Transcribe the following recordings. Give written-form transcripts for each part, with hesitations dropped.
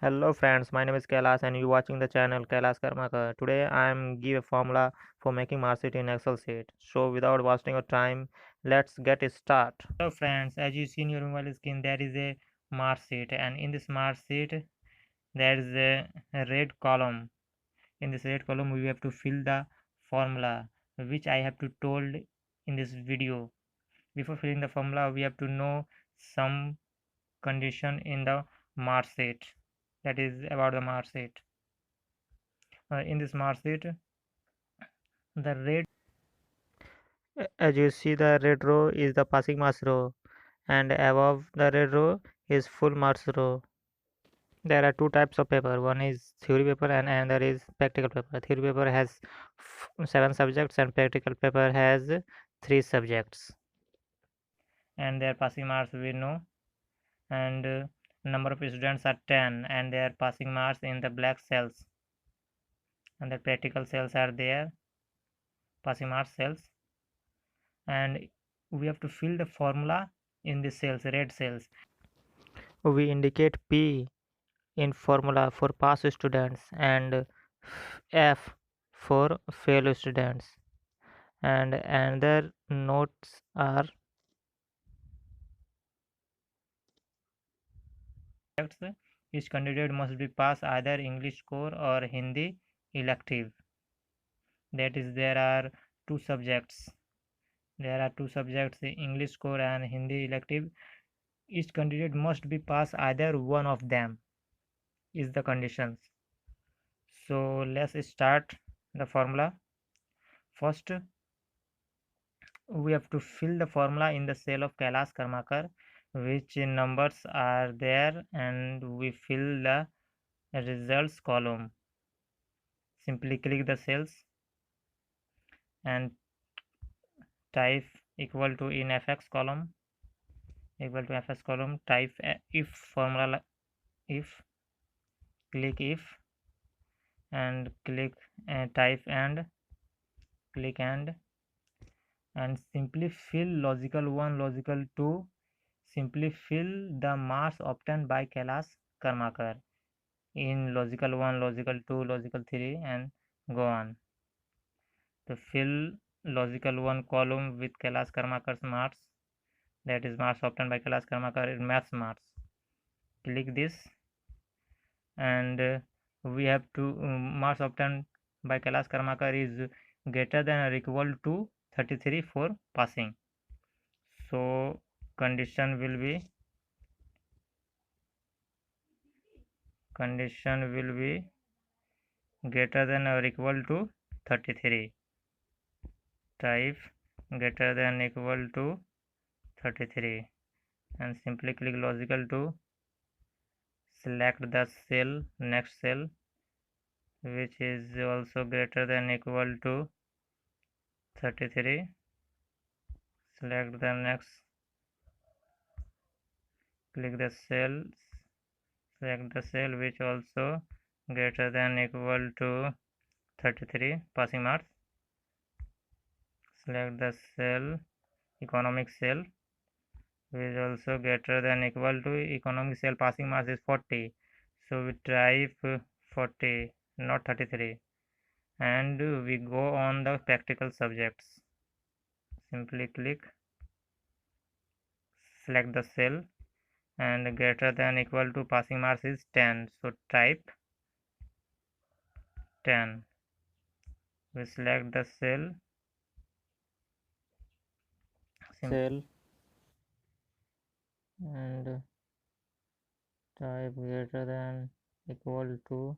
Hello friends, my name is Kailash and you watching the channel Kailash Karmakar. Today I am give a formula for making mark sheet in Excel sheet. So without wasting your time, let's get it start. So friends, as you see in your mobile screen, there is a mark sheet, and in this mark sheet there is a red column. In this red column we have to fill the formula which I have to told in this video. Before filling the formula we have to know some condition in the mark sheet, that is about the mark sheet. In this mark sheet, the red, as you see, the red row is the passing marks row, and above the red row is full marks row. There are two types of paper. One is theory paper and another is practical paper. Theory paper has 7 subjects and practical paper has 3 subjects. And their passing marks we know, and number of students are 10, and their passing marks in the black cells, and the practical cells are there, passing marks cells, and we have to fill the formula in the cells, red cells. We indicate P in formula for pass students and F for fail students, and another notes are each candidate must be pass either English core or Hindi elective. That is, there are two subjects, English core and Hindi elective. Each candidate must be pass either one of them is the conditions. So let's start the formula. First, we have to fill the formula in the cell of Kailash Karmakar, which numbers are there, and we fill the results column. Simply click the cells and type equal to in fx column, equal to fx column, type if formula, if, click if, and click type and click and simply fill logical 1, logical 2. Simply fill the marks obtained by Kailash Karmakar in logical 1, logical 2, logical 3, and go on. To fill logical 1 column with Kailash Karmakar's marks, that is marks obtained by Kailash Karmakar in maths marks. Click this, and we have to marks obtained by Kailash Karmakar is greater than or equal to 33 for passing. So condition will be greater than or equal to 33. Type greater than equal to 33 and simply click logical 2. Select the cell, next cell, which is also greater than equal to 33. Select the next, click the cell, select the cell which also greater than equal to 33, passing marks. Select the cell, economic cell, which is also greater than equal to economic cell, passing marks is 40. So we type 40, not 33, and we go on the practical subjects. Simply click, select the cell, and greater than equal to passing marks is 10. So type 10. We select the cell and type greater than equal to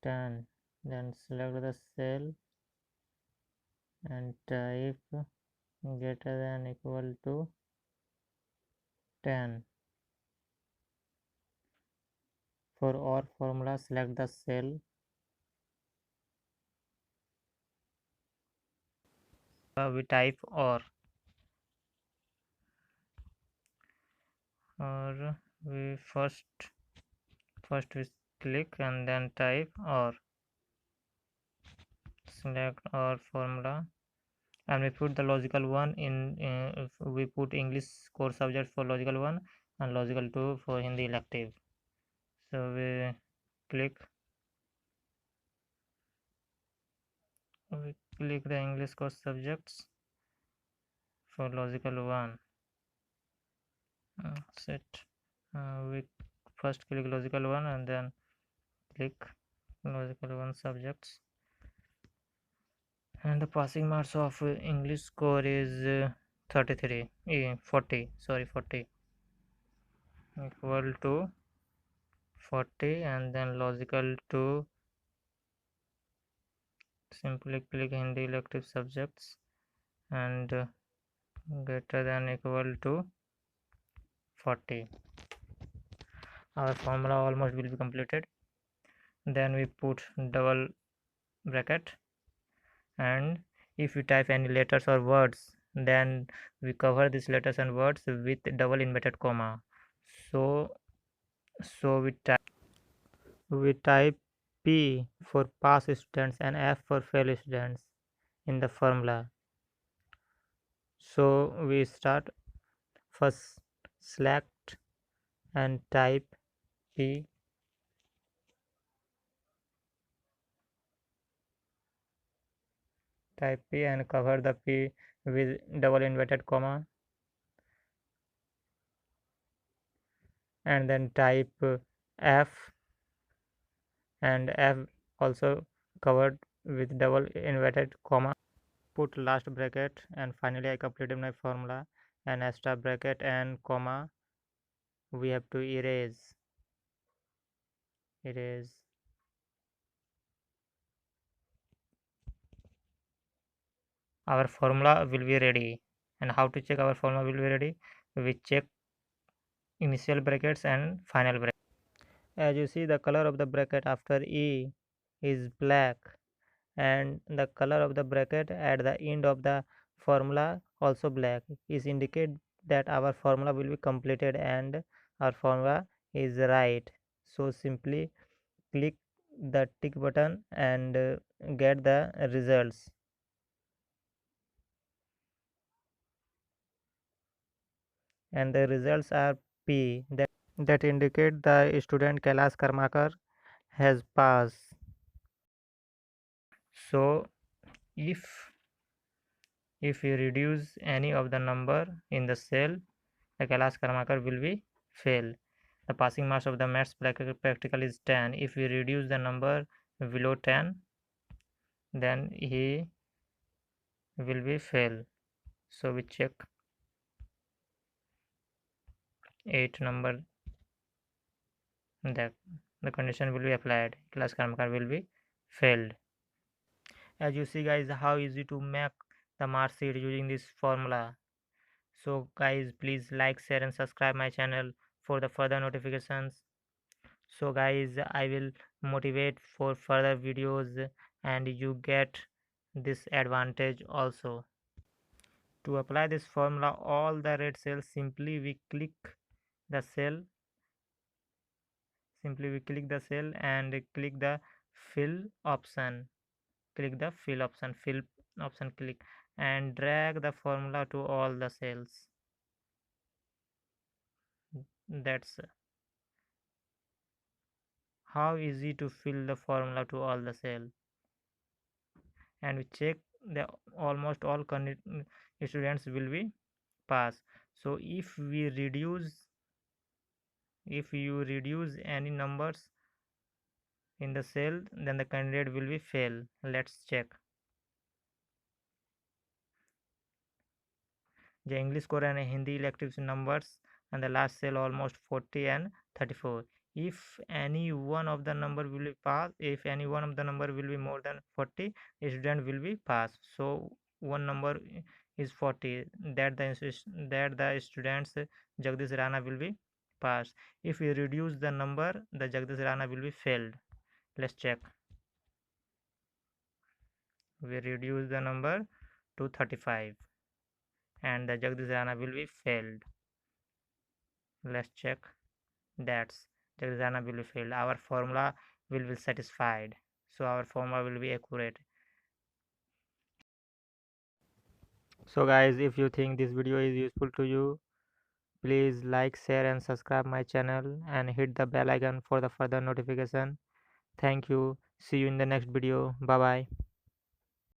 10. Then select the cell and type greater than equal to 10. For OR formula, select the cell. We type or we first we click and then type or, select or formula, and we put the logical 1 in, we put English core subject for logical 1 and logical 2 for Hindi elective. So we click the English course subjects for logical 1. Set we first click logical 1 and then click logical 1 subjects, and the passing marks of English score is 33 40, sorry, 40, equal to 40, and then logical 2, simply click Hindi elective subjects and greater than equal to 40. Our formula almost will be completed. Then we put double bracket, and if we type any letters or words, then we cover these letters and words with double inverted comma. So we type P for pass students and F for fail students in the formula. So we start, first select and type P, and cover the P with double inverted comma, and then type F, and F also covered with double inverted comma. Put last bracket, and finally I completed my formula, and extra bracket and comma we have to erase. Our formula will be ready. And how to check our formula will be ready? We check initial brackets and final bracket. As you see, the color of the bracket after E is black, and the color of the bracket at the end of the formula also black, is indicate that our formula will be completed and our formula is right. So simply click the tick button and get the results. And the results are P, that indicate the student Kailash Karmakar has passed. So if we reduce any of the number in the cell, the Kailash Karmakar will be fail. The passing marks of the maths practical is 10. If we reduce the number below 10, then he will be fail. So we check 8 number, that the condition will be applied. Kailash Karmakar will be failed. As you see guys, how easy to make the mark sheet using this formula. So guys, please like, share and subscribe my channel for the further notifications. So guys, I will motivate for further videos and you get this advantage also. To apply this formula all the red cells, simply we click the cell and click the fill option. Fill option, click and drag the formula to all the cells. That's how easy to fill the formula to all the cell. And we check the almost all students will be pass. So if you reduce any numbers in the cell, then the candidate will be fail. Let's check. The English core and Hindi electives numbers, and the last cell almost 40 and 34. If any one of the number will be pass, if any one of the number will be more than 40, student will be pass. So one number is 40, that the students Jagdish Rana will be pass. If we reduce the number, the Jagdish Rana will be failed. Let's check. We reduce the number to 35 and the Jagdish Rana will be failed. Let's check. That's Jagdish Rana will be failed. Our formula will be satisfied. So our formula will be accurate. So guys, if you think this video is useful to you, Please like, share and subscribe my channel and hit the bell icon for the further notification. Thank you. See you in the next video. Bye bye.